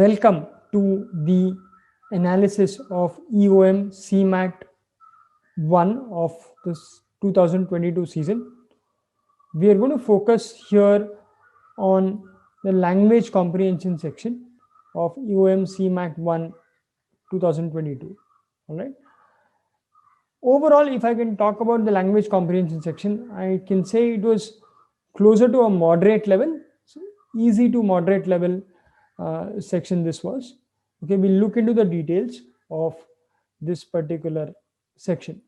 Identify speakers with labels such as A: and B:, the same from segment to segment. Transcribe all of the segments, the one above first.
A: Welcome to the analysis of EOM CMAT 1 of this 2022 season. We are going to focus here on the language comprehension section of EOM CMAT 1 2022. All right. Overall, if I can talk about the language comprehension section, I can say it was closer to a moderate level, so easy to moderate level section this was. Okay, we'll look into the details of this particular section.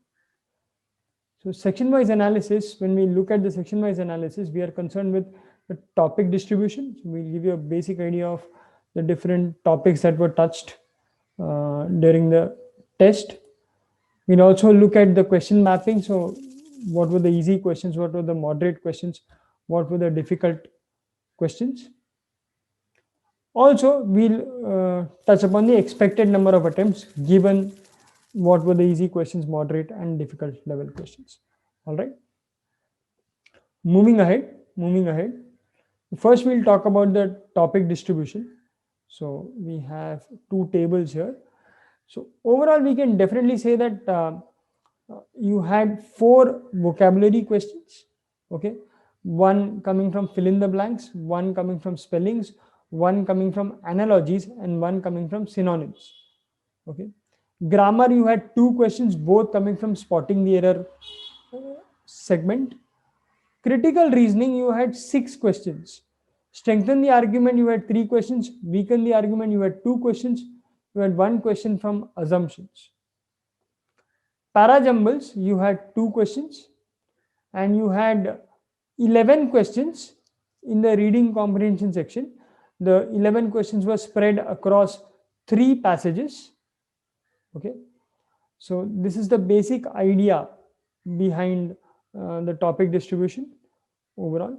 A: So section-wise analysis, when we look at the section-wise analysis, we are concerned with the topic distribution. So we'll give you a basic idea of the different topics that were touched during the test. We'll also look at the question mapping. So what were the easy questions? What were the moderate questions? What were the difficult questions? Also, we'll touch upon the expected number of attempts given what were the easy questions, moderate and difficult level questions. All right. Moving ahead. First, we'll talk about the topic distribution. So we have two tables here. So overall, we can definitely say that you had 4 vocabulary questions. Okay, one coming from fill in the blanks, one coming from spellings, one coming from analogies, and one coming from synonyms. Okay, grammar, you had 2 questions, both coming from spotting the error segment. Critical reasoning, you had 6 questions. Strengthen the argument, you had 3 questions. Weaken the argument, you had 2 questions. You had 1 question from assumptions. Parajumbles, you had 2 questions, and you had 11 questions in the reading comprehension section. The 11 questions were spread across 3 passages. Okay, so this is the basic idea behind the topic distribution overall.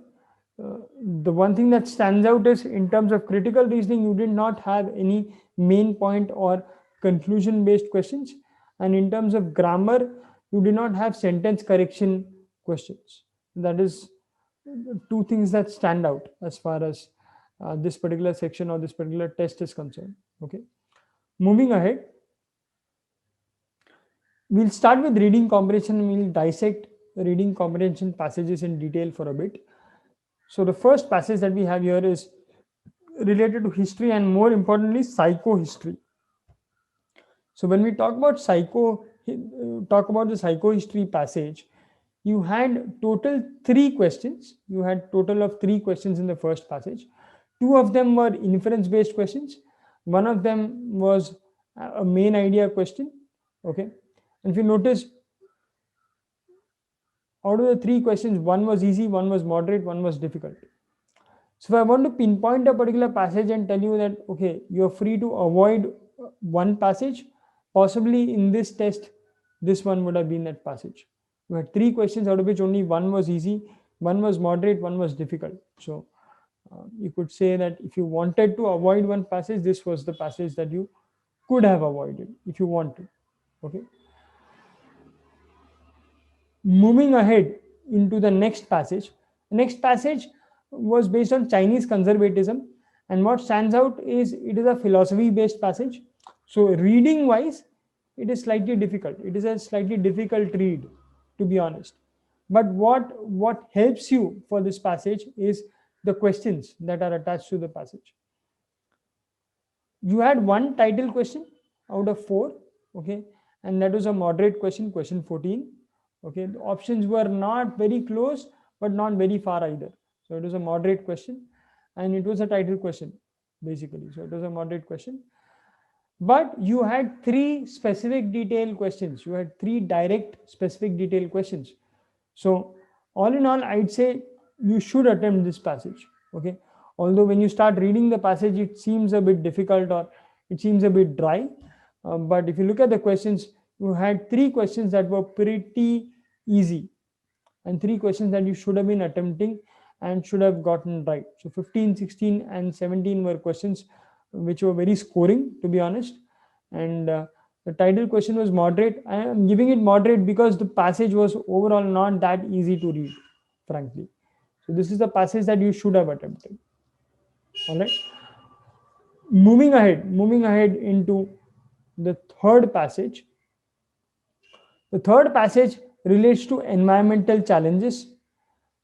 A: The one thing that stands out is in terms of critical reasoning, you did not have any main point or conclusion based questions, and in terms of grammar, you did not have sentence correction questions. That is 2 things that stand out as far as this particular section or this particular test is concerned. Okay, moving ahead, we'll start with reading comprehension. We'll dissect the reading comprehension passages in detail for a bit. So the first passage that we have here is related to history, and more importantly, psychohistory. So when we talk about the psychohistory passage, you had total 3 questions. You had total of 3 questions in the first passage. 2 of them were inference based questions. One of them was a main idea question. Okay, and if you notice, out of the 3 questions, 1 was easy, 1 was moderate, 1 was difficult. So if I want to pinpoint a particular passage and tell you that, okay, you're free to avoid one passage, possibly in this test, this one would have been that passage. You had 3 questions, out of which only 1 was easy, 1 was moderate, 1 was difficult. So you could say that if you wanted to avoid one passage, this was the passage that you could have avoided if you wanted. Okay. Moving ahead into the next passage. The next passage was based on Chinese conservatism, and what stands out is it is a philosophy based passage. So reading wise, it is slightly difficult. It is a slightly difficult read, to be honest. But what helps you for this passage is the questions that are attached to the passage. You had 1 title question out of 4, okay, and that was a moderate question, question 14. Okay, the options were not very close, but not very far either. So it was a moderate question, and it was a title question, basically. So it was a moderate question. But you had 3 specific detailed questions. You had 3 direct specific detailed questions. So all in all, I'd say you should attempt this passage. Okay, although when you start reading the passage, it seems a bit difficult or it seems a bit dry. But if you look at the questions, you had 3 questions that were pretty easy, and 3 questions that you should have been attempting and should have gotten right. So 15, 16, and 17 were questions which were very scoring, to be honest. And the title question was moderate. I am giving it moderate because the passage was overall not that easy to read, frankly. So this is the passage that you should have attempted. All right. moving ahead into the third passage. The third passage relates to environmental challenges.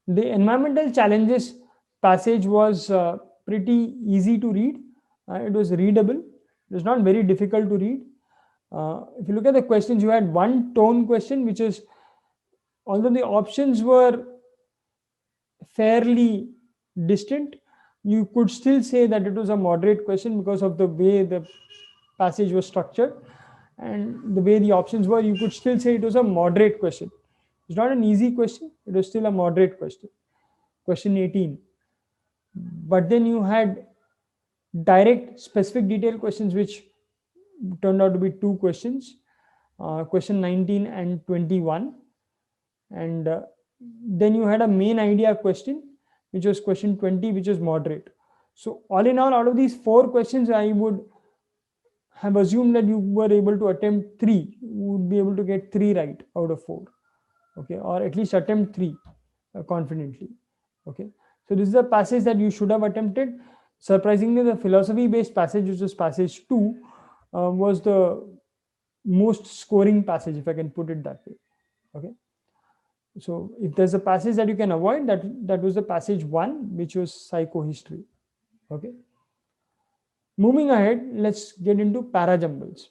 A: The environmental challenges passage was pretty easy to read. It was readable. It was not very difficult to read. If you look at the questions, you had one tone question, which is, although the options were fairly distant, you could still say that it was a moderate question because of the way the passage was structured and the way the options were. You could still say it was a moderate question. It's not an easy question, it was still a moderate question. Question 18. But then you had direct specific detail questions, which turned out to be two questions, question 19 and 21. And then you had a main idea question, which was question 20, which was moderate. So all in all, out of these four questions, I would have assumed that you were able to attempt three. You would be able to get three right out of four, okay, or at least attempt three confidently, okay. So this is a passage that you should have attempted. Surprisingly, the philosophy-based passage, which was passage 2, was the most scoring passage, if I can put it that way, okay. So if there's a passage that you can avoid, that was the passage 1, which was psychohistory, okay. Moving ahead, let's get into parajumbles.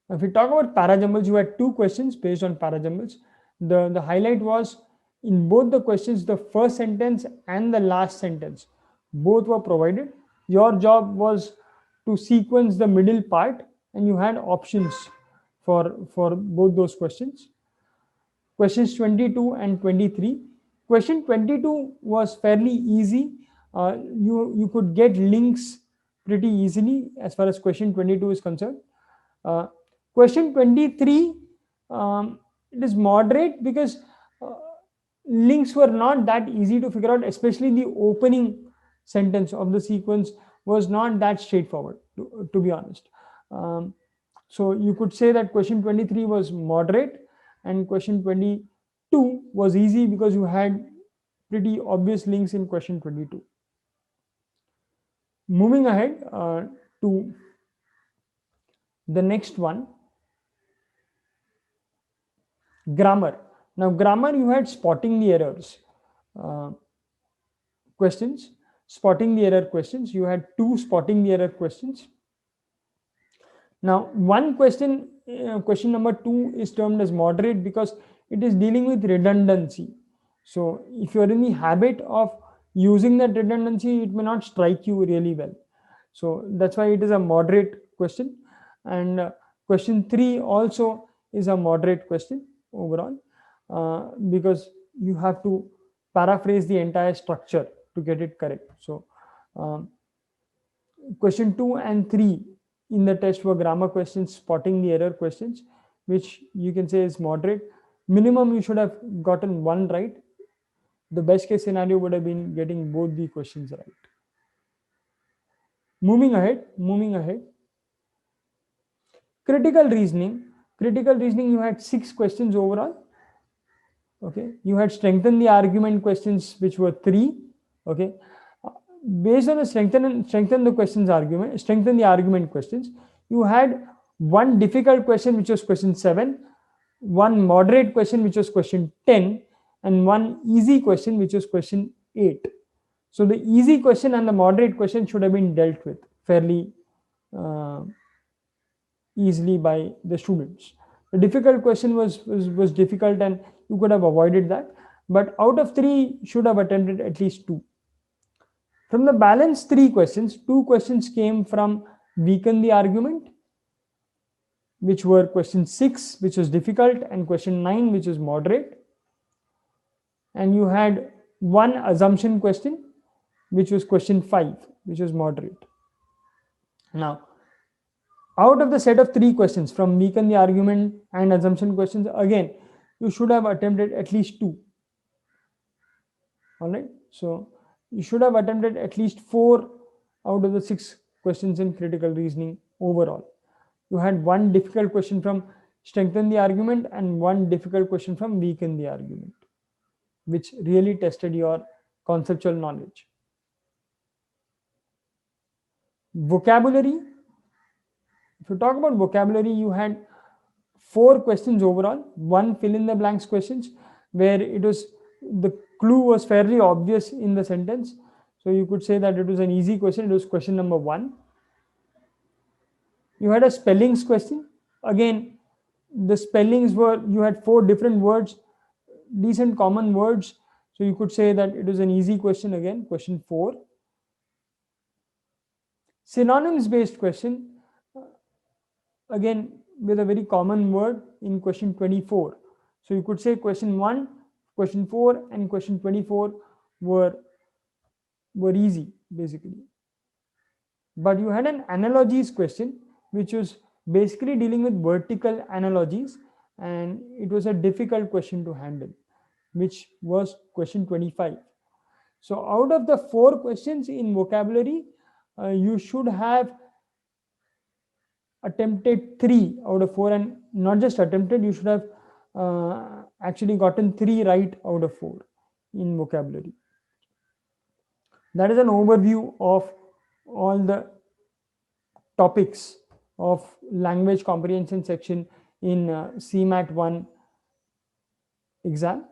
A: Now, if we talk about parajumbles, you had two questions based on parajumbles. The highlight was, in both the questions, the first sentence and the last sentence, both were provided. Your job was to sequence the middle part, and you had options for both those questions. Questions 22 and 23. Question 22 was fairly easy. You could get links pretty easily as far as question 22 is concerned. Question 23, it is moderate because links were not that easy to figure out, especially the opening sentence of the sequence was not that straightforward, to be honest. So you could say that question 23 was moderate and question 22 was easy because you had pretty obvious links in question 22. Moving ahead to the next one, grammar. Now, grammar, you had spotting the errors questions, spotting the error questions. You had two spotting the error questions. Now, one question, question number 2 is termed as moderate because it is dealing with redundancy. So if you're in the habit of using that redundancy, it may not strike you really well. So that's why it is a moderate question. And question 3 also is a moderate question overall, because you have to paraphrase the entire structure to get it correct. So question 2 and 3 in the test were grammar questions, spotting the error questions, which you can say is moderate. Minimum you should have gotten one right. The best case scenario would have been getting both the questions right. Moving ahead. Critical reasoning, you had 6 questions overall. Okay, you had strengthen the argument questions, which were 3. Okay, based on the strengthen the argument questions, you had one difficult question, which was question 7, one moderate question, which was question 10, and one easy question, which was question 8. So the easy question and the moderate question should have been dealt with fairly easily by the students. The difficult question was difficult and you could have avoided that, but out of 3 should have attempted at least 2. From the balance 3 questions, 2 questions came from weaken the argument, which were question 6, which was difficult, and question 9, which was moderate. And you had one assumption question, which was question 5, which was moderate. Now, out of the set of 3 questions from weaken the argument and assumption questions, again, you should have attempted at least 2. All right. So you should have attempted at least 4 out of the 6 questions in critical reasoning overall. You had one difficult question from strengthen the argument and one difficult question from weaken the argument, which really tested your conceptual knowledge. Vocabulary, if you talk about vocabulary, you had 4 questions overall, 1 fill in the blanks questions, where it was the clue was fairly obvious in the sentence. So you could say that it was an easy question. It was question number 1. You had a spellings question. Again, the spellings were, you had 4 different words, decent common words. So you could say that it was an easy question again, question 4. Synonyms based question, again with a very common word in question 24. So you could say question 1, question 4 and question 24 were easy basically. But you had an analogies question which was basically dealing with vertical analogies, and it was a difficult question to handle, which was question 25. So out of the 4 questions in vocabulary, you should have attempted 3 out of 4, and not just attempted, you should have actually gotten 3 right out of 4 in vocabulary. That is an overview of all the topics of language comprehension section in CMAT 1 exam.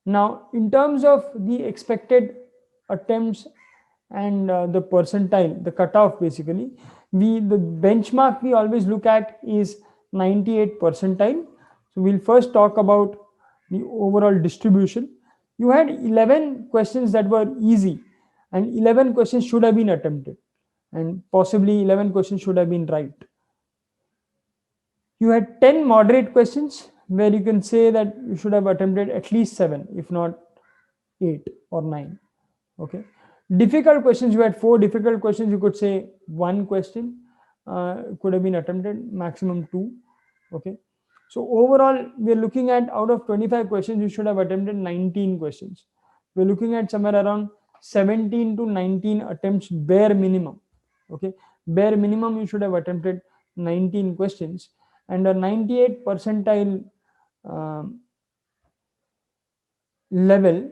A: Now, in terms of the expected attempts and the percentile, the cutoff basically, the benchmark we always look at is 98 percentile. So we'll first talk about the overall distribution. You had 11 questions that were easy, and 11 questions should have been attempted, and possibly 11 questions should have been right. You had 10 moderate questions where you can say that you should have attempted at least 7, if not 8 or 9. Okay. Difficult questions, you had 4 difficult questions. You could say 1 question could have been attempted, maximum 2. Okay. So overall, we're looking at, out of 25 questions, you should have attempted 19 questions. We're looking at somewhere around 17 to 19 attempts bare minimum. Okay. Bare minimum, you should have attempted 19 questions, and a 98 percentile level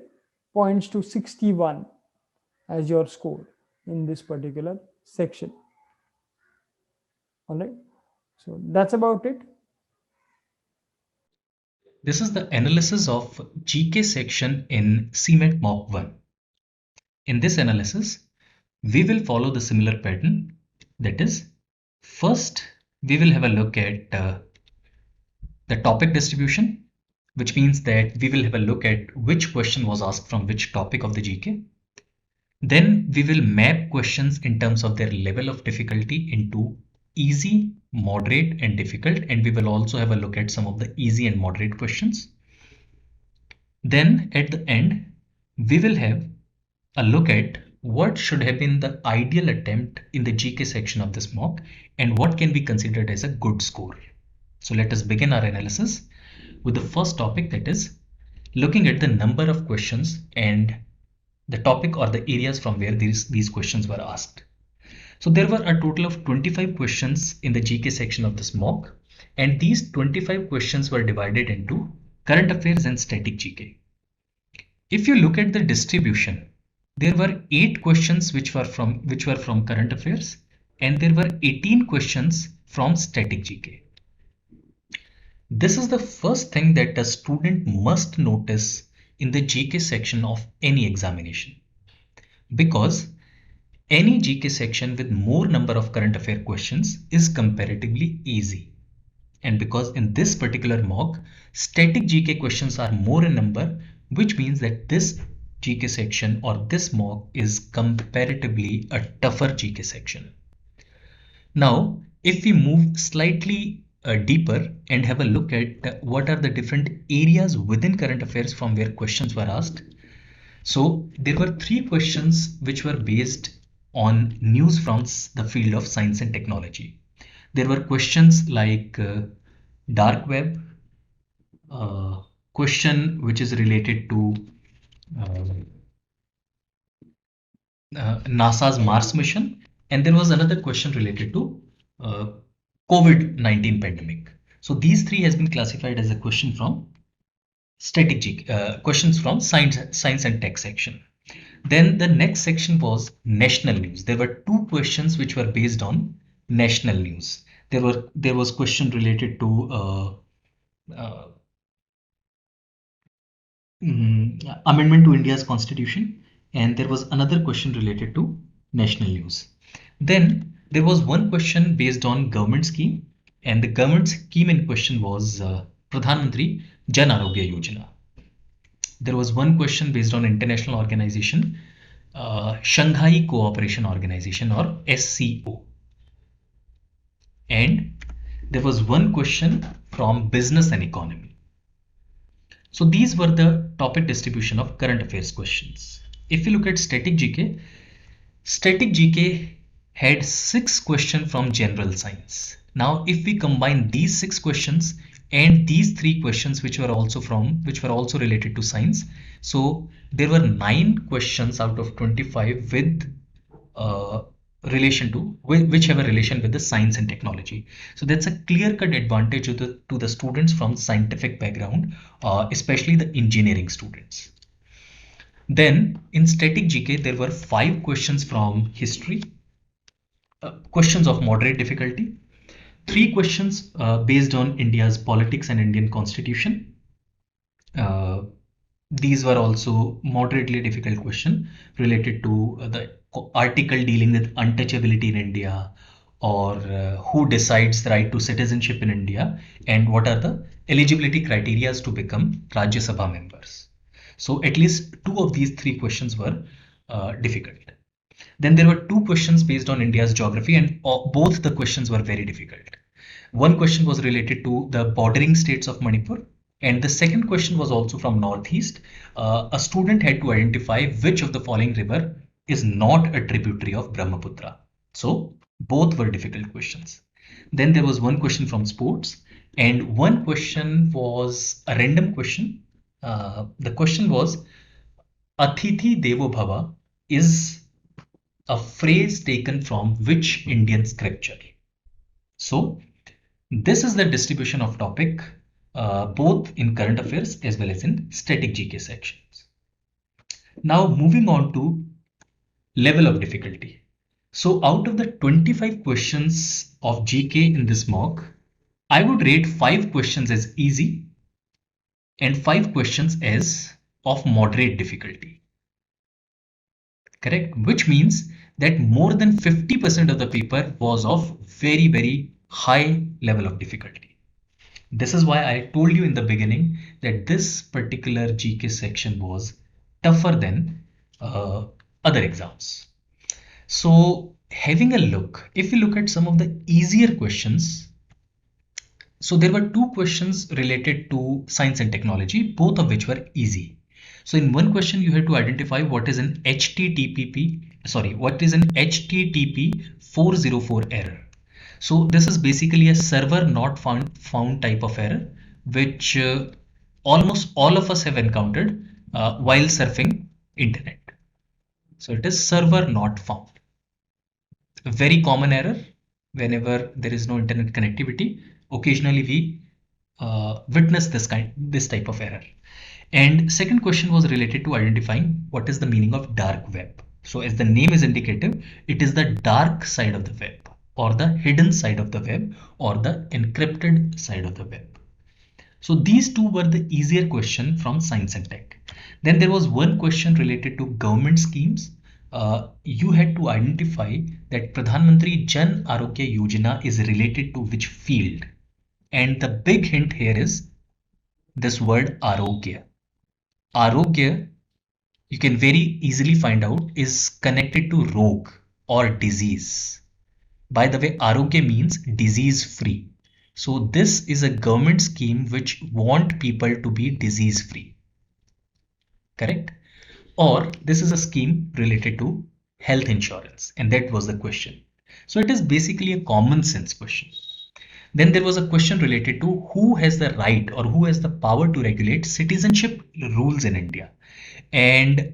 A: points to 61 as your score in this particular section. All right. So that's about it.
B: This is the analysis of GK section in CMAT Mock 1. In this analysis, we will follow the similar pattern. That is, first we will have a look at the topic distribution, which means that we will have a look at which question was asked from which topic of the GK. Then we will map questions in terms of their level of difficulty into easy, moderate, and difficult, and we will also have a look at some of the easy and moderate questions. Then at the end, we will have a look at what should have been the ideal attempt in the GK section of this mock and what can be considered as a good score. So let us begin our analysis with the first topic, that is looking at the number of questions and the topic or the areas from where these questions were asked. So there were a total of 25 questions in the GK section of this mock, and these 25 questions were divided into current affairs and static GK. If you look at the distribution, there were 8 questions which were from current affairs, and there were 18 questions from static GK. This is the first thing that a student must notice in the GK section of any examination, because any GK section with more number of current affair questions is comparatively easy. And because in this particular mock, static GK questions are more in number, which means that this GK section or this mock is comparatively a tougher GK section. Now, if we move slightly deeper and have a look at what are the different areas within current affairs from where questions were asked. So there were 3 questions which were based on news from the field of science and technology. There were questions like dark web, question which is related to NASA's Mars mission, and there was another question related to COVID-19 pandemic. So these 3 has been classified as a question from static questions from science and tech section. Then the next section was national news. There were two questions which were based on national news. There was question related to uh, amendment to India's constitution, and there was another question related to national news. Then there was one question based on government scheme, and the government scheme in question was Pradhan Mantri Jan Arogya Yojana. There was one question based on international organization, Shanghai Cooperation Organization, or SCO. And there was one question from business and economy. So these were the topic distribution of current affairs questions. If you look at static GK had 6 questions from general science. Now, if we combine these 6 questions and these 3 questions which were also related to science, so there were 9 questions out of 25 with whichever relation with the science and technology. So that's a clear-cut advantage to the students from scientific background, especially the engineering students. Then in static GK, there were 5 questions from history, questions of moderate difficulty, 3 questions based on India's politics and Indian constitution. These were also moderately difficult question related to the article dealing with untouchability in India, or who decides the right to citizenship in India, and what are the eligibility criteria to become Rajya Sabha members. So at least 2 of these 3 questions were difficult. Then there were 2 questions based on India's geography, and both the questions were very difficult. One question was related to the bordering states of Manipur, and the second question was also from Northeast. A student had to identify which of the following river is not a tributary of Brahmaputra. So both were difficult questions. Then there was one question from sports, and one question was a random question. The question was, Atithi Devo Bhava is a phrase taken from which Indian scripture? So this is the distribution of topic both in current affairs as well as in static GK sections. Now moving on to level of difficulty. So out of the 25 questions of GK in this mock, I would rate 5 questions as easy and 5 questions as of moderate difficulty. Correct? Which means that more than 50% of the paper was of very, very high level of difficulty. This is why I told you in the beginning that this particular GK section was tougher than other exams. So having a look, if you look at some of the easier questions, so there were 2 questions related to science and technology, both of which were easy. So in one question, you had to identify what is an HTTP 404 error. So this is basically a server not found type of error, which almost all of us have encountered while surfing internet. So it is server not found. A very common error whenever there is no internet connectivity. Occasionally we witness this type of error. And second question was related to identifying what is the meaning of dark web. So as the name is indicative, it is the dark side of the web, or the hidden side of the web, or the encrypted side of the web. So these 2 were the easier question from science and tech. Then there was one question related to government schemes. You had to identify that Pradhan Mantri Jan Arogya Yojana is related to which field. And the big hint here is this word Arogya. Arogya, you can very easily find out, is connected to rog or disease. By the way, Arogya means disease free. So this is a government scheme which want people to be disease free. Correct? Or this is a scheme related to health insurance, and that was the question. So it is basically a common sense question. Then there was a question related to who has the right or who has the power to regulate citizenship rules in India. And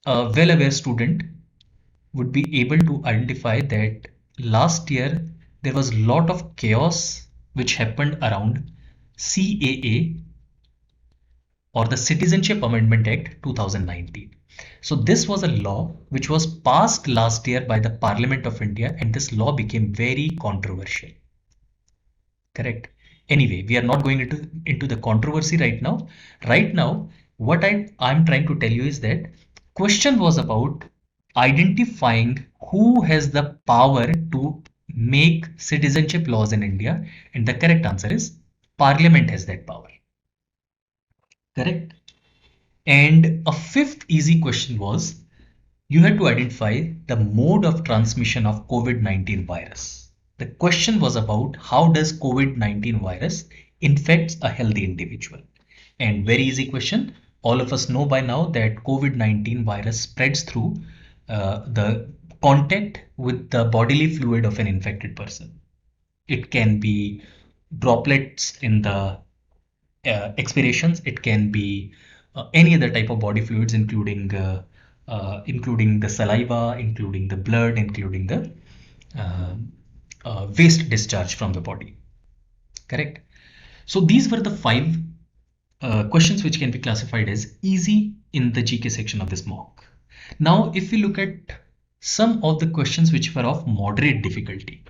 B: a well-aware student would be able to identify that last year there was a lot of chaos which happened around CAA, or the Citizenship Amendment Act 2019. So this was a law which was passed last year by the Parliament of India, and this law became very controversial. Correct. Anyway, we are not going into the controversy right now. Right now, what I'm trying to tell you is that question was about identifying who has the power to make citizenship laws in India, and the correct answer is Parliament has that power. Correct. And a fifth easy question was you had to identify the mode of transmission of COVID-19 virus. The question was about how does COVID-19 virus infects a healthy individual? And very easy question. All of us know by now that COVID-19 virus spreads through the contact with the bodily fluid of an infected person. It can be droplets in the expirations. It can be any other type of body fluids, including the saliva, including the blood, including the uh, waste discharge from the body. Correct. So these were the five questions which can be classified as easy in the GK section of this mock. Now, if we look at some of the questions which were of moderate difficulty.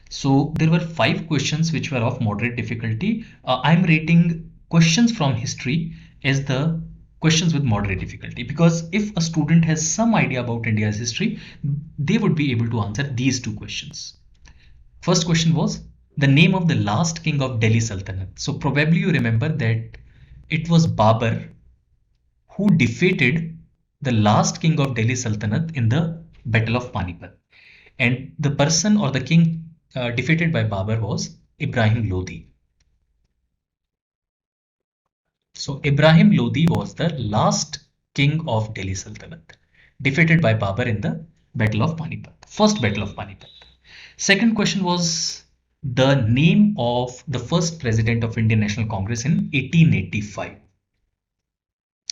B: So there were 5 questions which were of moderate difficulty. I'm rating questions from history as the questions with moderate difficulty, because if a student has some idea about India's history, they would be able to answer these 2 questions. First question was the name of the last king of Delhi Sultanate. So probably you remember that it was Babur who defeated the last king of Delhi Sultanate in the Battle of Panipat. And the person or the king defeated by Babur was Ibrahim Lodi. So Ibrahim Lodi was the last king of Delhi Sultanate, defeated by Babur in the Battle of Panipat, first Battle of Panipat. Second question was the name of the first president of Indian National Congress in 1885.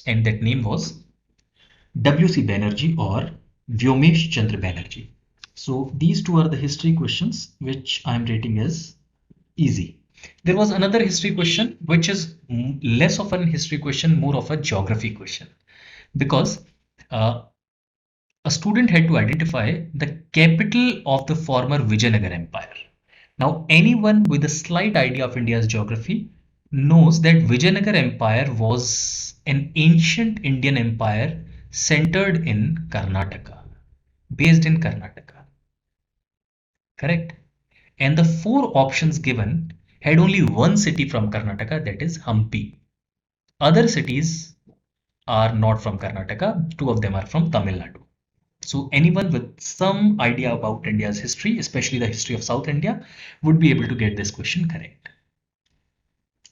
B: And that name was W.C. Banerjee or Vyomesh Chandra Banerjee. So these 2 are the history questions which I am rating as easy. There was another history question which is less of an history question, more of a geography question, because a student had to identify the capital of the former Vijayanagar Empire. Now, anyone with a slight idea of India's geography knows that Vijayanagar Empire was an ancient Indian empire centered in Karnataka, based in Karnataka. Correct? And the 4 options given had only one city from Karnataka, that is Hampi. Other cities are not from Karnataka, 2 of them are from Tamil Nadu. So anyone with some idea about India's history, especially the history of South India, would be able to get this question correct.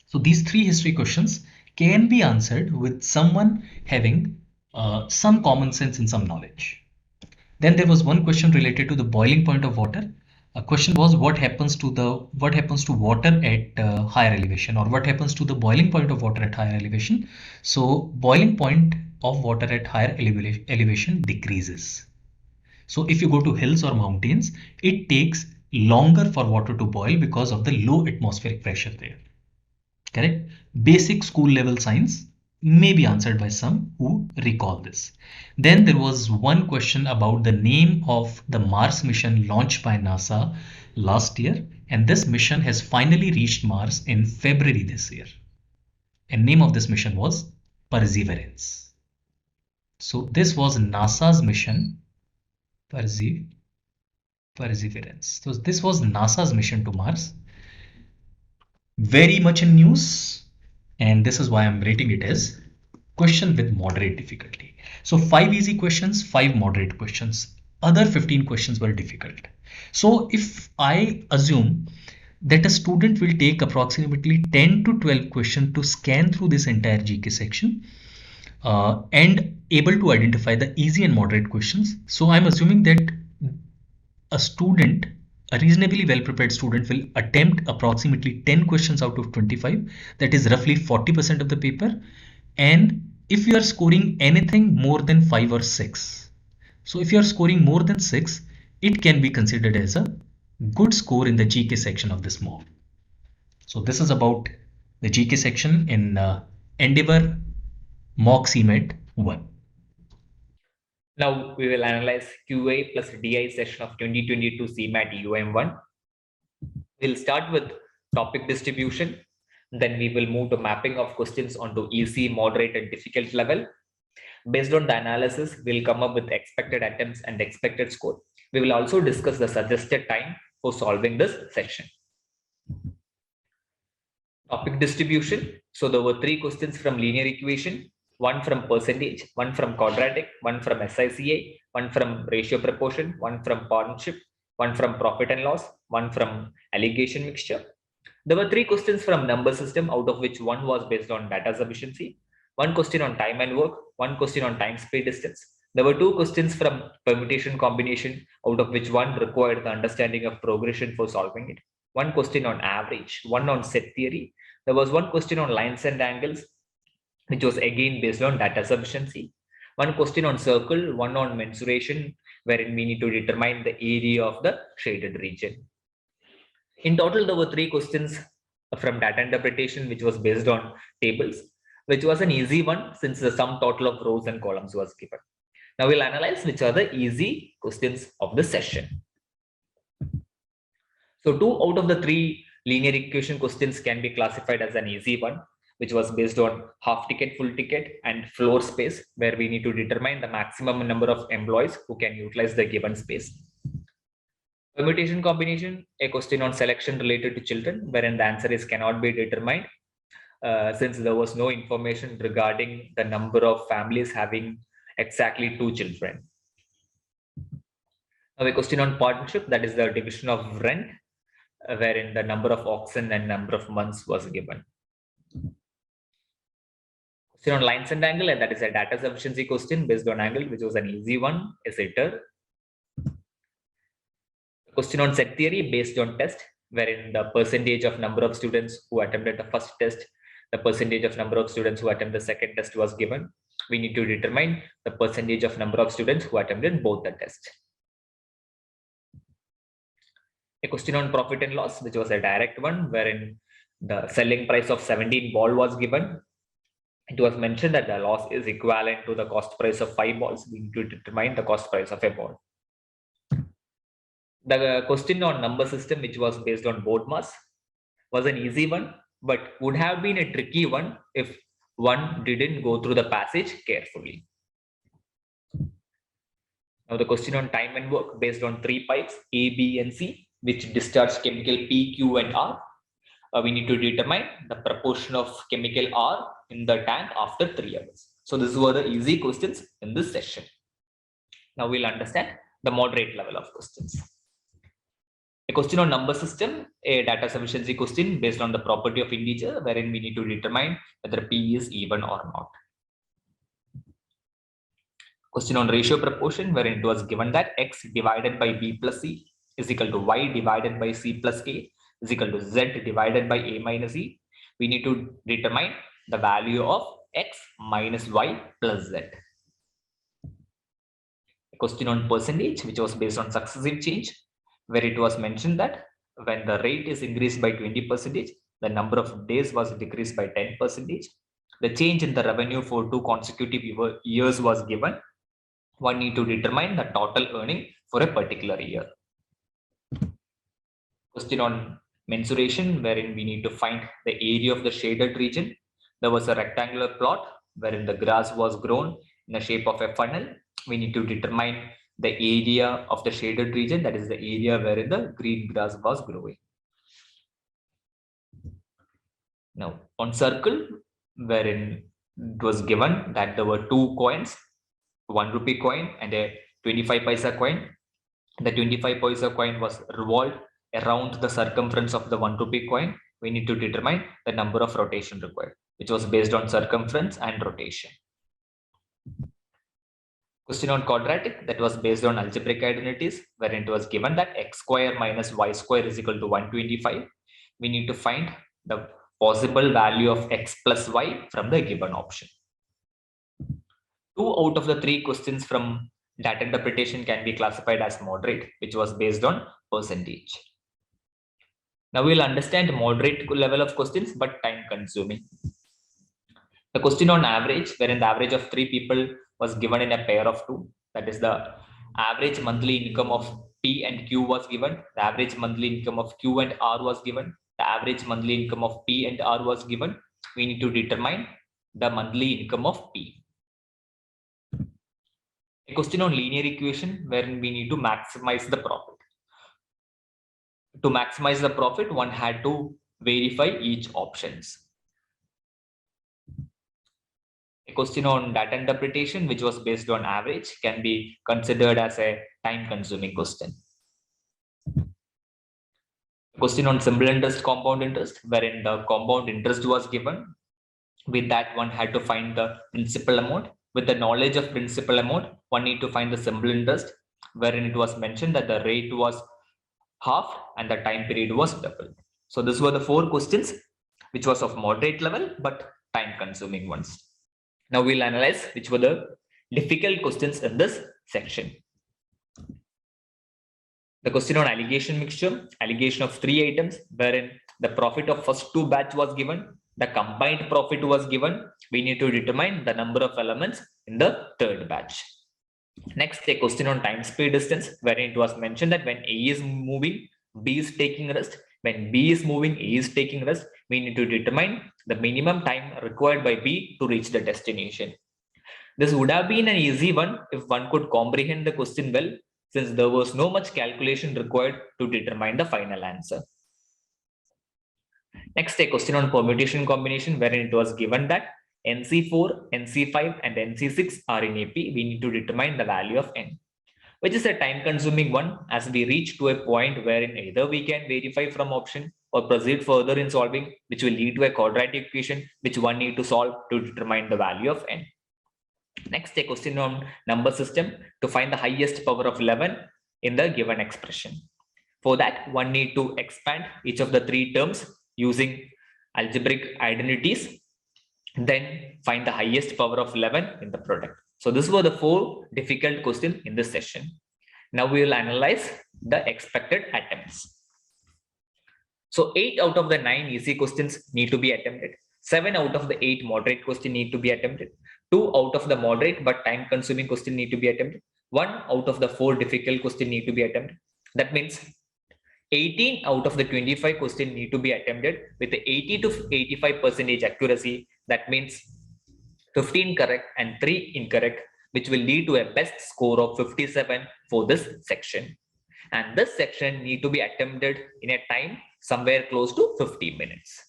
B: So these 3 history questions can be answered with someone having some common sense and some knowledge. Then there was one question related to the boiling point of water. A question was what happens to water at higher elevation, or what happens to the boiling point of water at higher elevation. So boiling point of water at higher elevation decreases. So if you go to hills or mountains, it takes longer for water to boil because of the low atmospheric pressure there. Correct? Basic school level science may be answered by some who recall this. Then there was one question about the name of the Mars mission launched by NASA last year, and this mission has finally reached Mars in February this year. And name of this mission was Perseverance. So this was NASA's mission, Perseverance. So this was NASA's mission to Mars. Very much in news, and this is why I'm rating it as question with moderate difficulty. So 5 easy questions, 5 moderate questions. Other 15 questions were difficult. So if I assume that a student will take approximately 10 to 12 questions to scan through this entire GK section and able to identify the easy and moderate questions. So I'm assuming that a reasonably well prepared student will attempt approximately 10 questions out of 25, that is roughly 40% of the paper. And if you are scoring anything more than 5 or 6, so if you are scoring more than 6, it can be considered as a good score in the GK section of this mock. So this is about the GK section in Endeavour Mock CMET 1.
C: Now we will analyze QA plus DI session of 2022 CMAT UM1. We'll start with topic distribution. Then we will move to mapping of questions onto easy, moderate, and difficult level. Based on the analysis, we'll come up with expected attempts and expected score. We will also discuss the suggested time for solving this section. Topic distribution. So there were 3 questions from linear equation, 1 from percentage, 1 from quadratic, 1 from SICA, 1 from ratio proportion, 1 from partnership, 1 from profit and loss, 1 from allegation mixture. There were 3 questions from number system, out of which 1 was based on data sufficiency, 1 question on time and work, 1 question on time speed distance. There were 2 questions from permutation combination, out of which 1 required the understanding of progression for solving it, 1 question on average, 1 on set theory. There was 1 question on lines and angles, which was again based on data sufficiency, 1 question on circle, 1 on mensuration, wherein we need to determine the area of the shaded region. In total, there were 3 questions from data interpretation, which was based on tables, which was an easy one since the sum total of rows and columns was given. Now we'll analyze which are the easy questions of the session. So 2 out of the 3 linear equation questions can be classified as an easy one, which was based on half ticket, full ticket, and floor space, where we need to determine the maximum number of employees who can utilize the given space. Permutation combination, a question on selection related to children, wherein the answer is cannot be determined since there was no information regarding the number of families having exactly 2 children. Now a question on partnership, that is the division of rent, wherein the number of oxen and number of months was given. Question on lines and angle, and that is a data sufficiency question based on angle, which was an easy one, a setter. Question on set theory based on test, wherein the percentage of number of students who attempted the first test, the percentage of number of students who attempted the second test was given. We need to determine the percentage of number of students who attempted both the tests. A question on profit and loss, which was a direct one, wherein the selling price of 17 ball was given. It was mentioned that the loss is equivalent to the cost price of 5 balls. We need to determine the cost price of a ball. The question on number system, which was based on board mass, was an easy one, but would have been a tricky one if one didn't go through the passage carefully. Now the question on time and work based on 3 pipes A, B, and C, which discharge chemical P, Q, and R. We need to determine the proportion of chemical R in the tank after 3 hours. So these were the easy questions in this session. Now we'll understand the moderate level of questions. A question on number system, a data sufficiency question based on the property of integer, wherein we need to determine whether P is even or not. Question on ratio proportion, wherein it was given that X divided by B plus C is equal to Y divided by C plus A is equal to Z divided by A minus E. We need to determine the value of X minus Y plus Z. A question on percentage, which was based on successive change, where it was mentioned that when the rate is increased by 20%, the number of days was decreased by 10%. The change in the revenue for 2 consecutive years was given. One need to determine the total earning for a particular year. Question on mensuration, wherein we need to find the area of the shaded region. There was a rectangular plot wherein the grass was grown in the shape of a funnel. We need to determine the area of the shaded region, that is the area wherein the green grass was growing. Now on circle, wherein it was given that there were 2 coins, 1 rupee coin and a 25 paisa coin. The 25 paisa coin was revolved around the circumference of the 1 rupee coin. We need to determine the number of rotation required, which was based on circumference and rotation. Question on quadratic, that was based on algebraic identities, wherein it was given that x square minus y square is equal to 125. We need to find the possible value of x plus y from the given option. 2 out of the 3 questions from data interpretation can be classified as moderate, which was based on percentage. Now we'll understand moderate level of questions, but time consuming. The question on average, wherein the average of 3 people was given in a pair of 2. That is the average monthly income of P and Q was given. The average monthly income of Q and R was given. The average monthly income of P and R was given. We need to determine the monthly income of P. A question on linear equation wherein we need to maximize the profit. To maximize the profit, one had to verify each options. A question on data interpretation, which was based on average, can be considered as a time-consuming question. A question on simple interest, compound interest, wherein the compound interest was given. With that, one had to find the principal amount. With the knowledge of principal amount, one need to find the simple interest, wherein it was mentioned that the rate was half and the time period was double. So these were the 4 questions, which was of moderate level, but time-consuming ones. Now we'll analyze which were the difficult questions in this section. The question on allegation mixture, allegation of 3 items, wherein the profit of first 2 batch was given, the combined profit was given. We need to determine the number of elements in the 3rd batch. Next, a question on time speed distance, wherein it was mentioned that when A is moving, B is taking rest. When B is moving, A is taking rest. We need to determine the minimum time required by B to reach the destination. This would have been an easy one if one could comprehend the question well, since there was no much calculation required to determine the final answer. Next, a question on permutation combination, wherein it was given that NC4, NC5, and NC6 are in AP. We need to determine the value of N, which is a time-consuming one, as we reach to a point wherein either we can verify from option or proceed further in solving, which will lead to a quadratic equation, which one need to solve to determine the value of N. Next, a question on number system to find the highest power of 11 in the given expression. For that, one need to expand each of the 3 terms using algebraic identities, then find the highest power of 11 in the product. So these were the 4 difficult questions in this session. Now we will analyze the expected attempts. So 8 out of the 9 easy questions need to be attempted. 7 out of the 8 moderate questions need to be attempted. 2 out of the moderate but time-consuming question need to be attempted. 1 out of the 4 difficult question need to be attempted. That means 18 out of the 25 questions need to be attempted with the 80 to 85% accuracy. That means 15 correct and 3 incorrect, which will lead to a best score of 57 for this section. And this section need to be attempted in a time somewhere close to 50 minutes.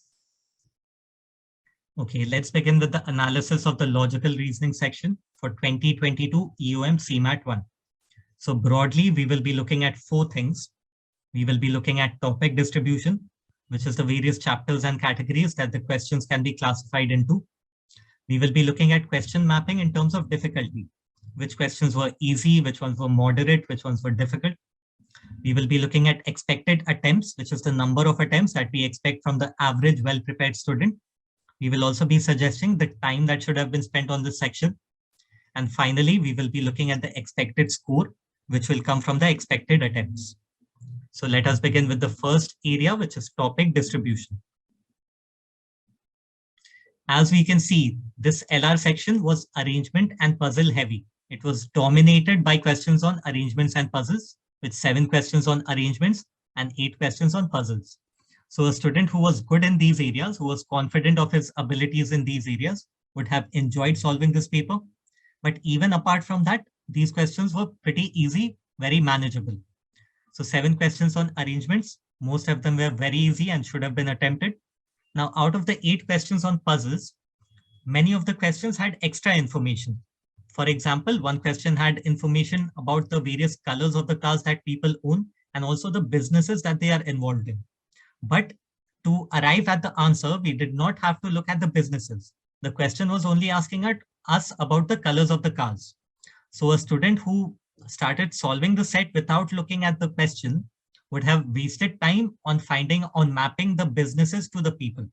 D: Okay, let's begin with the analysis of the logical reasoning section for 2022 EOM CMAT 1. So broadly, we will be looking at 4 things. We will be looking at topic distribution, which is the various chapters and categories that the questions can be classified into. We will be looking at question mapping in terms of difficulty, which questions were easy, which ones were moderate, which ones were difficult. We will be looking at expected attempts, which is the number of attempts that we expect from the average well-prepared student. We will also be suggesting the time that should have been spent on this section. And finally, we will be looking at the expected score, which will come from the expected attempts. So let us begin with the first area, which is topic distribution. As we can see, this LR section was arrangement and puzzle heavy. It was dominated by questions on arrangements and puzzles, with 7 questions on arrangements and 8 questions on puzzles. So a student who was good in these areas, who was confident of his abilities in these areas, would have enjoyed solving this paper. But even apart from that, these questions were pretty easy, very manageable. So 7 questions on arrangements, most of them were very easy and should have been attempted. Now, out of the 8 questions on puzzles, many of the questions had extra information. For example, one question had information about the various colors of the cars that people own and also the businesses that they are involved in. But to arrive at the answer, we did not have to look at the businesses. The question was only asking us about the colors of the cars. So a student who started solving the set without looking at the question would have wasted time on mapping the businesses to the people.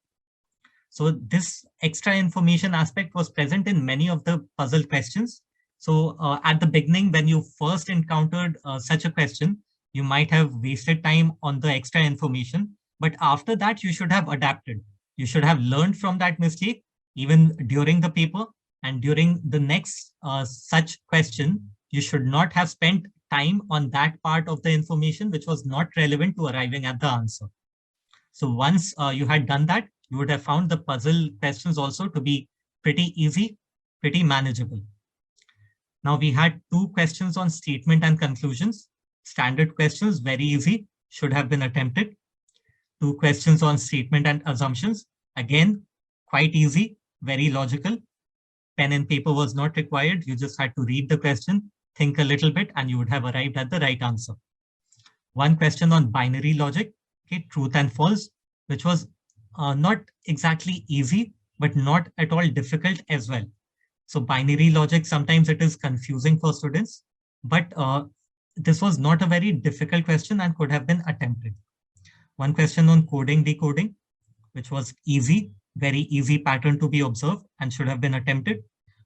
D: So this extra information aspect was present in many of the puzzle questions. So at the beginning, when you first encountered such a question, you might have wasted time on the extra information. But after that, you should have adapted. You should have learned from that mistake, even during the paper. And during the next such question, you should not have spent time on that part of the information which was not relevant to arriving at the answer. So once you had done that, you would have found the puzzle questions also to be pretty easy, pretty manageable. Now we had 2 questions on statement and conclusions. Standard questions, very easy, should have been attempted. 2 questions on statement and assumptions, again, quite easy, very logical. Pen and paper was not required. You just had to read the question, think a little bit, and you would have arrived at the right answer. 1 question on binary logic, okay, truth and false, which was not exactly easy, but not at all difficult as well. So binary logic, sometimes it is confusing for students, but this was not a very difficult question and could have been attempted. 1 question on coding, decoding, which was easy, very easy pattern to be observed and should have been attempted.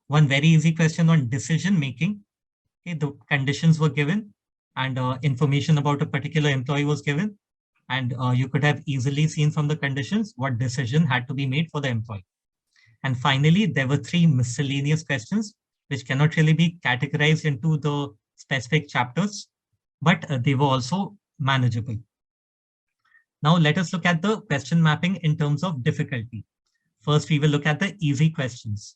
D: 1 very easy question on decision making. Okay, the conditions were given and information about a particular employee was given. And you could have easily seen from the conditions what decision had to be made for the employee. And finally, there were 3 miscellaneous questions, which cannot really be categorized into the specific chapters, but they were also manageable. Now let us look at the question mapping in terms of difficulty. First, we will look at the easy questions.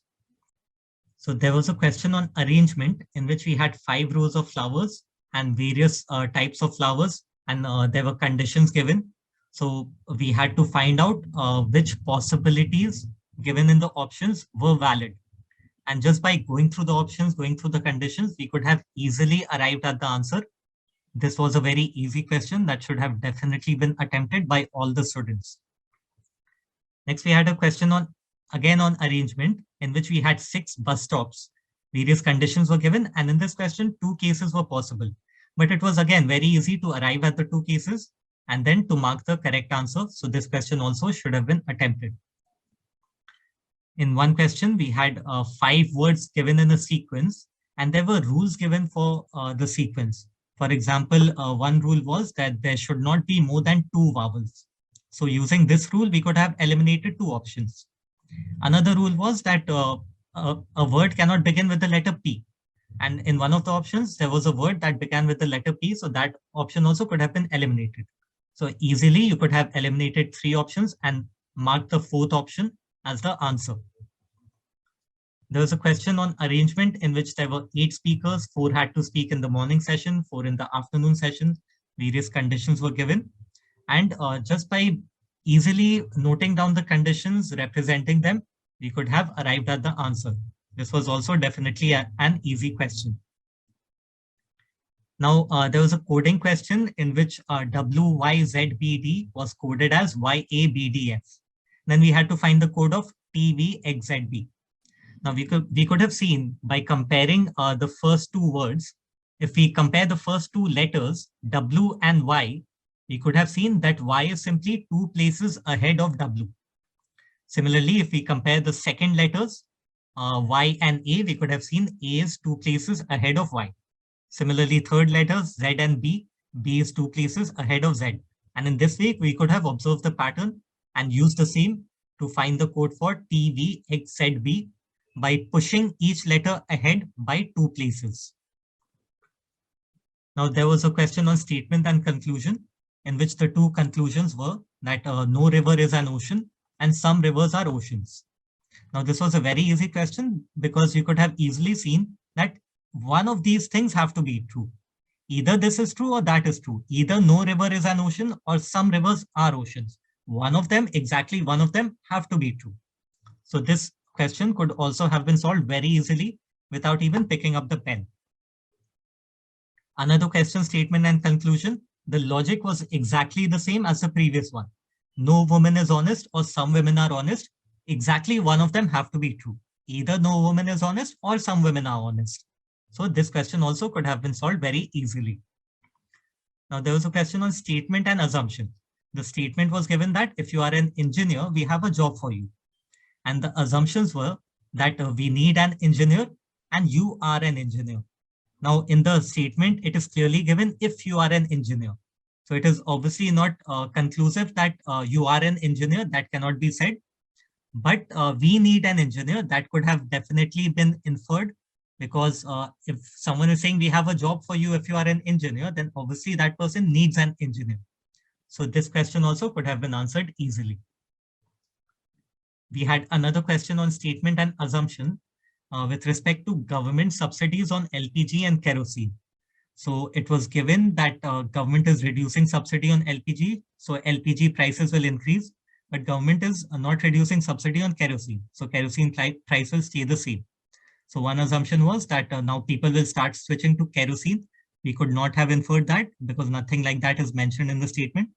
D: So there was a question on arrangement in which we had 5 rows of flowers and various types of flowers, and there were conditions given. So we had to find out which possibilities given in the options were valid. And just by going through the options, going through the conditions, we could have easily arrived at the answer. This was a very easy question that should have definitely been attempted by all the students. Next, we had a question on, again on arrangement, in which we had 6 bus stops. Various conditions were given, and in this question, 2 cases were possible. But it was again very easy to arrive at the 2 cases and then to mark the correct answer. So this question also should have been attempted. In 1 question, we had 5 words given in a sequence, and there were rules given for the sequence. For example, 1 rule was that there should not be more than 2 vowels. So using this rule, we could have eliminated 2 options. Another rule was that a word cannot begin with the letter P. And in one of the options, there was a word that began with the letter P, so that option also could have been eliminated. So easily, you could have eliminated 3 options and marked the 4th option as the answer. There was a question on arrangement in which there were 8 speakers, 4 had to speak in the morning session, 4 in the afternoon session. Various conditions were given. And just by easily noting down the conditions, representing them, we could have arrived at the answer. This was also definitely an easy question. Now, there was a coding question in which WYZBD was coded as YABDF. Then we had to find the code of TVXZB. Now, we could have seen by comparing the first 2 words, if we compare the first 2 letters, W and Y, we could have seen that Y is simply 2 places ahead of W. Similarly, if we compare the second letters, Y and A, we could have seen A is 2 places ahead of Y. Similarly, third letters, Z and B, B is 2 places ahead of Z. And in this way, we could have observed the pattern and used the same to find the code for TVXZB by pushing each letter ahead by 2 places. Now, there was a question on statement and conclusion, in which the 2 conclusions were that no river is an ocean and some rivers are oceans. Now, this was a very easy question because you could have easily seen that one of these things have to be true. Either this is true or that is true. Either no river is an ocean or some rivers are oceans. One of them, exactly one of them, have to be true. So this question could also have been solved very easily without even picking up the pen. Another question, statement and conclusion. The logic was exactly the same as the previous one. No woman is honest or some women are honest. Exactly one of them have to be true. Either no woman is honest or some women are honest. So this question also could have been solved very easily. Now there was a question on statement and assumption. The statement was given that if you are an engineer, we have a job for you. And the assumptions were that we need an engineer and you are an engineer. Now in the statement, it is clearly given if you are an engineer. So it is obviously not conclusive that you are an engineer, that cannot be said. But we need an engineer, that could have definitely been inferred because if someone is saying we have a job for you if you are an engineer, then obviously that person needs an engineer. So this question also could have been answered easily. We had another question on statement and assumption with respect to government subsidies on LPG and kerosene. So it was given that government is reducing subsidy on LPG, so LPG prices will increase, but government is not reducing subsidy on kerosene. So kerosene price will stay the same. So one assumption was that now people will start switching to kerosene. We could not have inferred that because nothing like that is mentioned in the statement.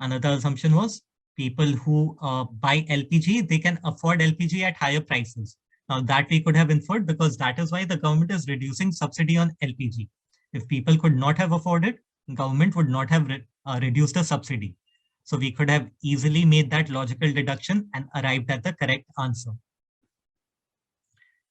D: Another assumption was people who buy LPG, they can afford LPG at higher prices. Now that we could have inferred because that is why the government is reducing subsidy on LPG. If people could not have afforded, government would not have reduced the subsidy. So we could have easily made that logical deduction and arrived at the correct answer.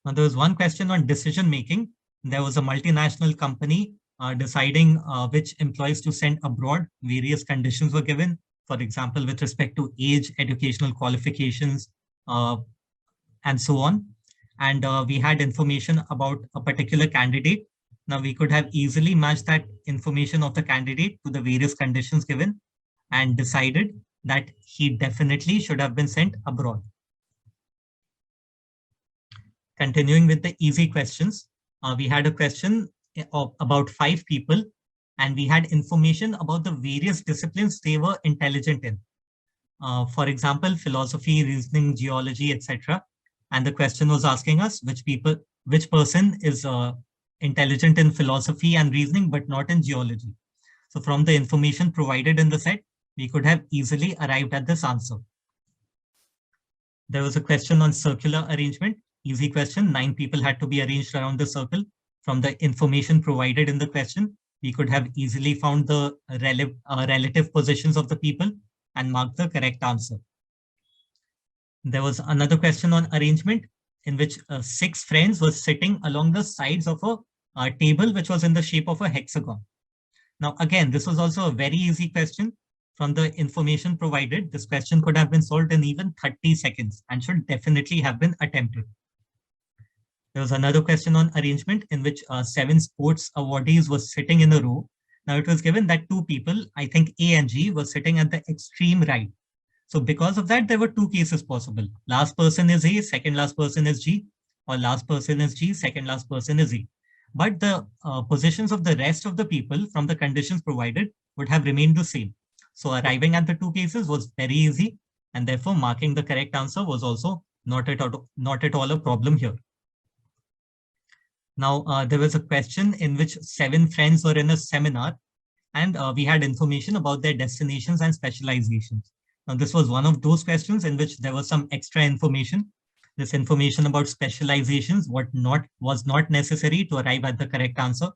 D: Now there was one question on decision making. There was a multinational company deciding which employees to send abroad. Various conditions were given, for example, with respect to age, educational qualifications, and so on. And we had information about a particular candidate. Now we could have easily matched that information of the candidate to the various conditions given and decided that he definitely should have been sent abroad. Continuing with the easy questions, we had a question about 5 people, and we had information about the various disciplines they were intelligent in. For example, philosophy, reasoning, geology, etc. And the question was asking us which person is intelligent in philosophy and reasoning, but not in geology. So from the information provided in the set, we could have easily arrived at this answer. There was a question on circular arrangement. Easy question. 9 people had to be arranged around the circle. From the information provided in the question, we could have easily found the relative positions of the people and marked the correct answer. There was another question on arrangement in which 6 friends were sitting along the sides of a table which was in the shape of a hexagon. Now, again, this was also a very easy question. From the information provided, this question could have been solved in even 30 seconds and should definitely have been attempted. There was another question on arrangement in which 7 sports awardees were sitting in a row. Now it was given that 2 people, I think A and G, were sitting at the extreme right. So because of that, there were 2 cases possible. Last person is A, second last person is G, or last person is G, second last person is E. But the positions of the rest of the people from the conditions provided would have remained the same. So arriving at the 2 cases was very easy, and therefore marking the correct answer was also not at all a problem here. Now, there was a question in which 7 friends were in a seminar, and we had information about their destinations and specializations. Now, this was one of those questions in which there was some extra information. This information about specializations was not necessary to arrive at the correct answer.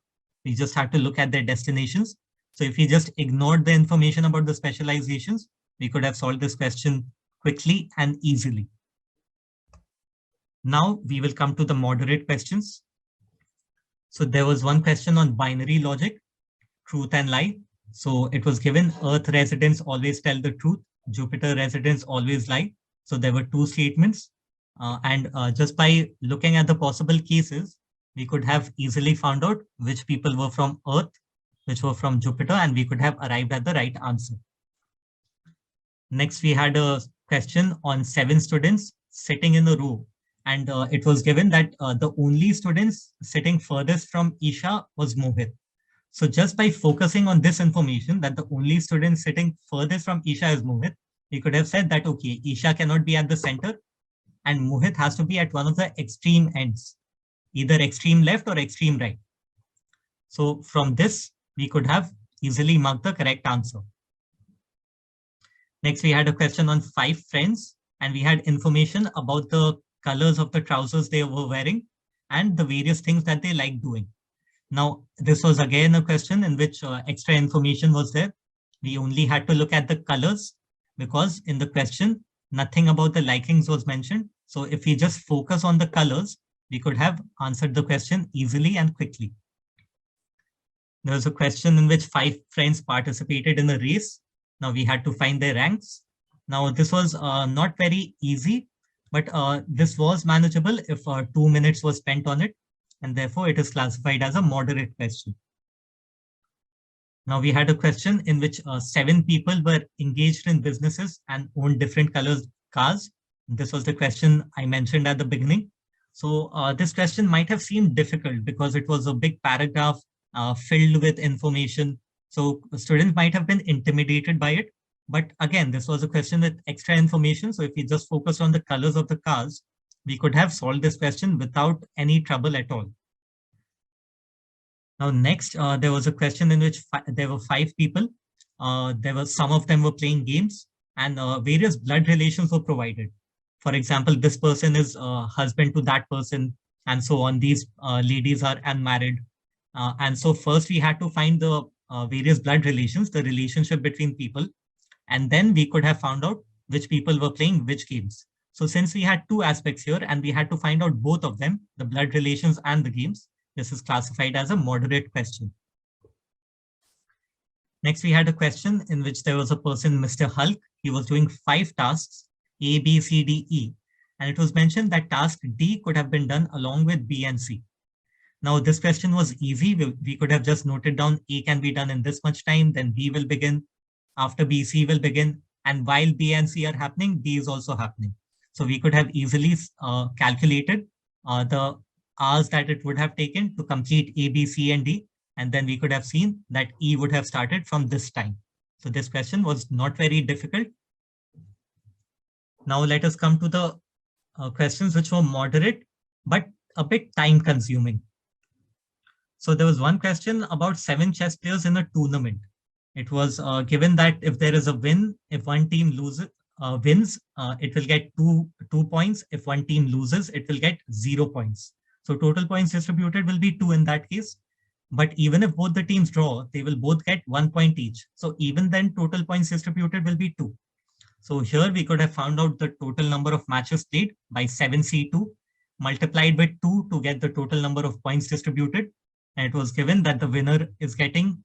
D: We just had to look at their destinations. So if we just ignored the information about the specializations, we could have solved this question quickly and easily. Now we will come to the moderate questions. So there was one question on binary logic, truth and lie. So it was given Earth residents always tell the truth, Jupiter residents always lie. So there were 2 statements. And just by looking at the possible cases, we could have easily found out which people were from Earth, which were from Jupiter, and we could have arrived at the right answer. Next, we had a question on 7 students sitting in a row. And it was given that the only students sitting furthest from Isha was Mohit. So just by focusing on this information that the only student sitting furthest from Isha is Mohit, we could have said that, okay, Isha cannot be at the center and Mohit has to be at one of the extreme ends, either extreme left or extreme right. So from this, we could have easily marked the correct answer. Next, we had a question on 5 friends, and we had information about the colors of the trousers they were wearing and the various things that they like doing. Now, this was again a question in which extra information was there. We only had to look at the colors because in the question, nothing about the likings was mentioned. So if we just focus on the colors, we could have answered the question easily and quickly. There was a question in which 5 friends participated in a race. Now we had to find their ranks. Now this was not very easy, but this was manageable if 2 minutes was spent on it. and therefore it is classified as a moderate question. Now we had a question in which 7 people were engaged in businesses and owned different colors cars. This was the question I mentioned at the beginning. So this question might have seemed difficult because it was a big paragraph filled with information. So students might have been intimidated by it. But again, this was a question with extra information. So if we just focus on the colors of the cars, we could have solved this question without any trouble at all. Now, next, there was a question in which there were 5 people. Some of them were playing games, and various blood relations were provided. For example, this person is husband to that person, and so on. These ladies are unmarried. And so first we had to find the various blood relations, the relationship between people, and then we could have found out which people were playing which games. So since we had 2 aspects here and we had to find out both of them, the blood relations and the games, this is classified as a moderate question. Next, we had a question in which there was a person, Mr. Hulk. He was doing 5 tasks, A, B, C, D, E. And it was mentioned that task D could have been done along with B and C. Now, this question was easy. We could have just noted down A can be done in this much time, then B will begin. After B, C will begin. And while B and C are happening, D is also happening. So we could have easily calculated the hours that it would have taken to complete A, B, C, and D. And then we could have seen that E would have started from this time. So this question was not very difficult. Now let us come to the questions which were moderate, but a bit time consuming. So there was one question about 7 chess players in a tournament. It was given that if there is a win, if one team wins, it will get 2 points. If one team loses, it will get 0 points. So total points distributed will be 2 in that case. But even if both the teams draw, they will both get 1 point each. So even then total points distributed will be 2. So here we could have found out the total number of matches played by 7C2 multiplied with 2 to get the total number of points distributed. And it was given that the winner is getting,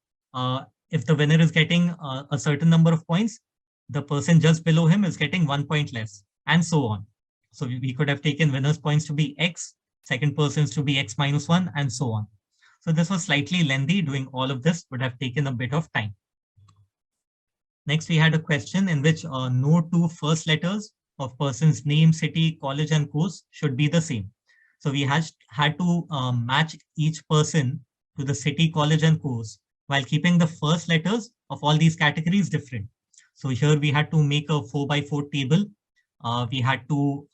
D: if the winner is getting a certain number of points, the person just below him is getting 1 point less, and so on. So we could have taken winner's points to be X, second person's to be X minus 1, and so on. So this was slightly lengthy. Doing all of this would have taken a bit of time. Next, we had a question in which no 2 first letters of person's name, city, college, and course should be the same. So we had to match each person to the city, college, and course while keeping the first letters of all these categories different. So here we had to make a 4x4 table. We had to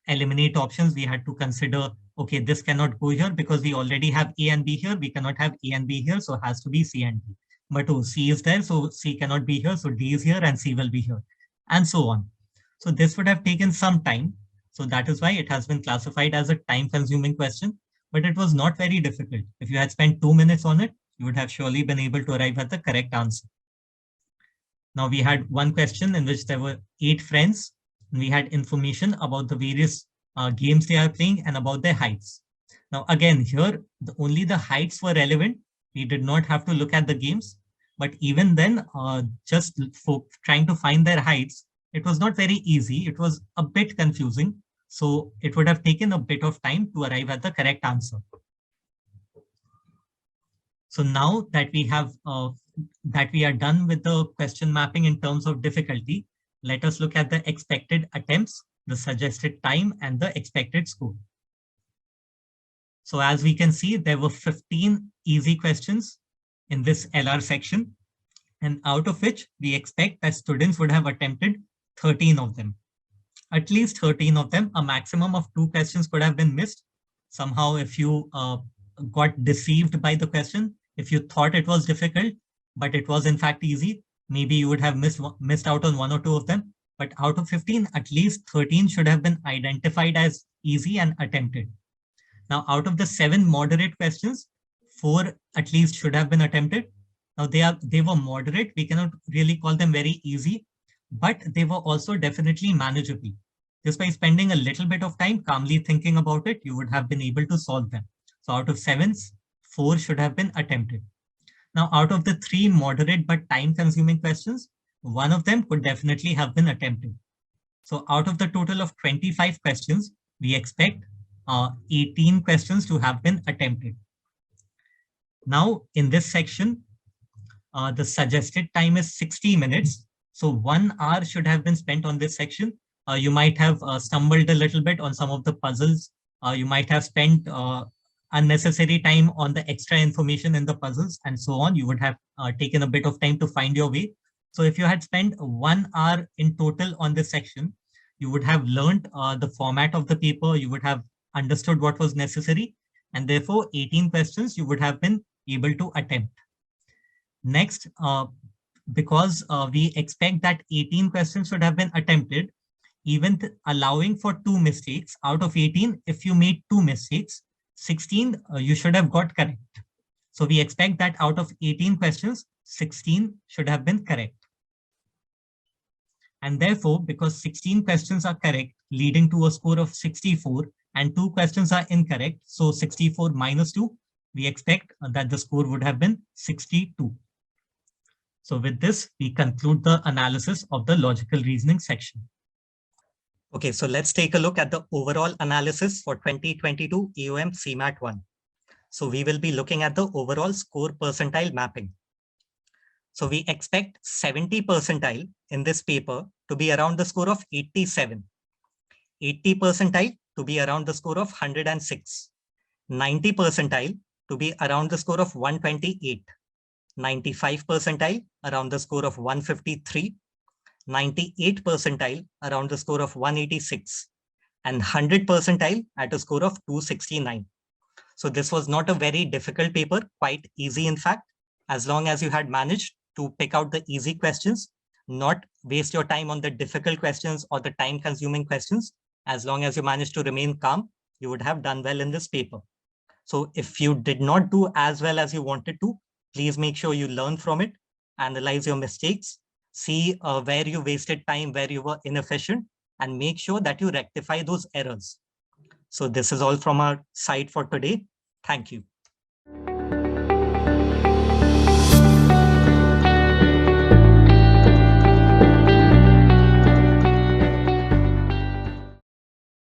D: eliminate options. We had to consider, okay, this cannot go here because we already have A and B here. We cannot have A and B here, so it has to be C and D. But oh, C is there, so C cannot be here, so D is here and C will be here, and so on. So this would have taken some time. So that is why it has been classified as a time-consuming question, but it was not very difficult. If you had spent 2 minutes on it, you would have surely been able to arrive at the correct answer. Now we had one question in which there were 8 friends. And we had information about the various games they are playing and about their heights. Now again, here only the heights were relevant. We did not have to look at the games, but even then, just for trying to find their heights, it was not very easy. It was a bit confusing. So it would have taken a bit of time to arrive at the correct answer. So now that we have that we are done with the question mapping in terms of difficulty, let us look at the expected attempts, the suggested time, and the expected score. So as we can see, there were 15 easy questions in this LR section, and out of which we expect that students would have attempted 13 of them. At least 13 of them. A maximum of 2 questions could have been missed. Somehow, if you got deceived by the question, if you thought it was difficult, but it was in fact easy, maybe you would have missed out on 1 or 2 of them. But out of 15, at least 13 should have been identified as easy and attempted. Now, out of the 7 moderate questions, 4 at least should have been attempted. Now, they were moderate. We cannot really call them very easy, but they were also definitely manageable. Just by spending a little bit of time calmly thinking about it, you would have been able to solve them. So out of 7, 4 should have been attempted. Now, out of the 3 moderate but time-consuming questions, 1 of them could definitely have been attempted. So out of the total of 25 questions, we expect 18 questions to have been attempted. Now, in this section, the suggested time is 60 minutes. So 1 hour should have been spent on this section. You might have stumbled a little bit on some of the puzzles. You might have spent unnecessary time on the extra information in the puzzles and so on. You would have taken a bit of time to find your way. So if you had spent 1 hour in total on this section, you would have learned the format of the paper, you would have understood what was necessary, and therefore 18 questions you would have been able to attempt. Next, because we expect that 18 questions should have been attempted, even allowing for 2 mistakes out of 18, if you made 2 mistakes, 16 you should have got correct. So we expect that out of 18 questions, 16 should have been correct. And therefore, because 16 questions are correct, leading to a score of 64, and 2 questions are incorrect, so 64 minus 2, we expect that the score would have been 62. So with this, we conclude the analysis of the logical reasoning section. Okay, so let's take a look at the overall analysis for 2022 EOM CMAT 1. So we will be looking at the overall score percentile mapping. So we expect 70 percentile in this paper to be around the score of 87, 80 percentile to be around the score of 106, 90 percentile to be around the score of 128, 95 percentile around the score of 153, 98 percentile around the score of 186, and 100 percentile at a score of 269. So this was not a very difficult paper, quite easy in fact, as long as you had managed to pick out the easy questions, not waste your time on the difficult questions or the time-consuming questions. As long as you managed to remain calm, you would have done well in this paper. So if you did not do as well as you wanted to, please make sure you learn from it, analyze your mistakes, see where you wasted time, where you were inefficient, and make sure that you rectify those errors. So this is all from our side for today. Thank you.